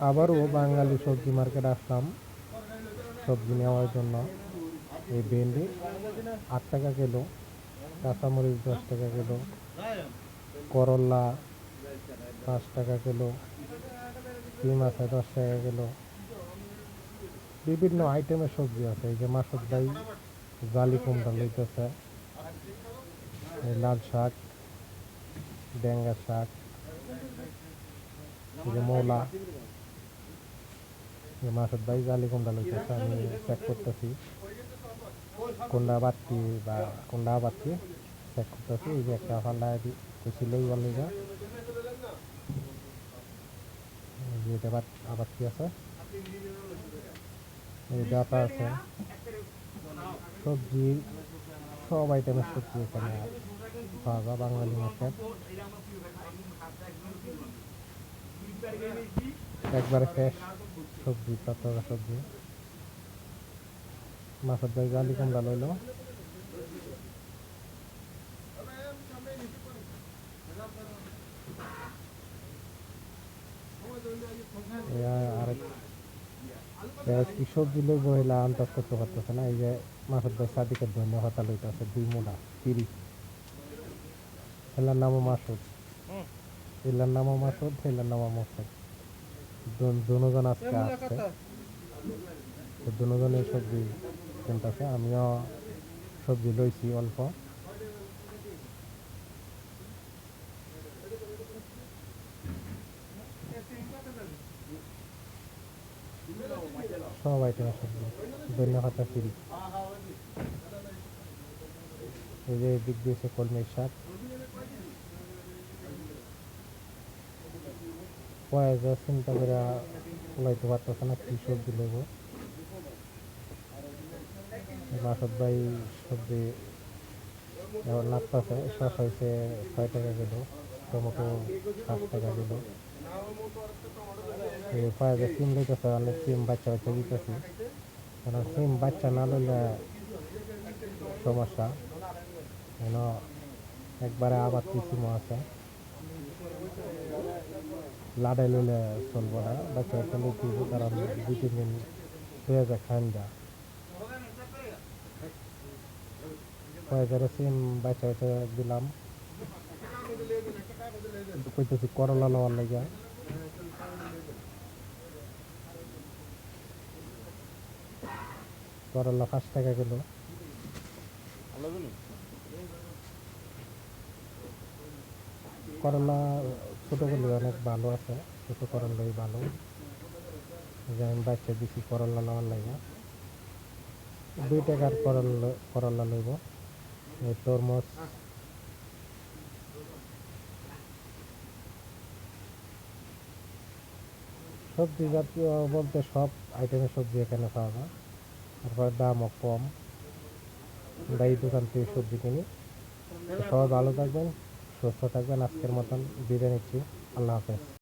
আবারও বাঙালি সবজি মার্কেট আসলাম সবজি নেওয়ার জন্য। এই ভেন্ডি 8 টাকা কিলো, কাঁচামরিচ 10 টাকা কিলো, করলা 5 টাকা কিলো, শিম আছে 10 টাকা কিলো। বিভিন্ন আইটেমের সবজি আছে। এই যে মাসুদ ভাই জালি কুমড়া লইতেছে, লাল শাক, ডেঙ্গা শাক, এই যে মূলা। মাসুদ ভাই জালি কুমড়া লইতেছে, আমি চেক করতেছি কোনটা বাড়তি বা কোনটা বাড়তি চেক করতেছি। এই যে একটা ফান্ডা ছিল লিগা, এটা আবার কি আছে, এই ডাটা আছে। সবজি সব আইটেমের সবজি এখানে পাওয়া যায় বাঙালি মার্কেট। একবারে ফ্রেশ সবজি, টাটকা সবজি। মাছের ভাই জালি কুমড়া লইল। আরেক কি সবজি লইব হইলে আন্দাজ করতে পারতেছে না। এই যে মাছের ভাই সাদিকের ধন্য হতা লইতেছে 2 মুঠা 30। এলার নামও মাসুদ, এলার নামও মাসুদ, এলার নামও মাসুদ। দুজন আজকে আসছে, দুজনে সবজি কিনতেছে। আমিও সবজি লইছি অল্প। সব আইটেমের সবজি, ধন্য পাতা ফ্রি। এই যে দিক দিয়েছে কলমির শাক, পয়সা চিন্তা করে লাইতে পারতেছে না কি সবজি নেব। মাসুদ ভাই সবজি লাগতেছে। শসা হয়েছে 6 টাকা কিলো, টমেটো 7 টাকা কিলো। পয়সা সিম লইতেছে, অনেক সিম বাচ্চা বাচ্চা দিতেছি। কারণ সিম বাচ্চা না লইলে সমস্যা। কেন একবারে আবার সিমও আছে, লাড়াই লইলে চলবো না। বাচ্চা বাচ্চা লইতে হবে, কারণ 2-3 দিন হয়ে যায় খান যা। কয়েকবারে সিম বাচ্চা বাচ্চা দিলাম। কইতেছি করলা লওয়ার লাগে। করলা 5 টাকা কিলো। করলা ছোট করলে অনেক ভালো আছে, ছোট করলাই ভালো। যে আমি বাচ্চা দিছি করলা নেওয়ার লাগে। 2 টাকার করলা লইব। এই তরমুজ, সবজি জাতীয় বলতে সব আইটেমের সবজি এখানে পাওয়া যায়। তারপর দামও কম। আমরা এই দোকান থেকে সবজি কিনি। সবাই ভালো থাকবেন, সুস্থ থাকবেন। আজকের মতন বিদায় নিচ্ছি। আল্লাহ হাফেজ।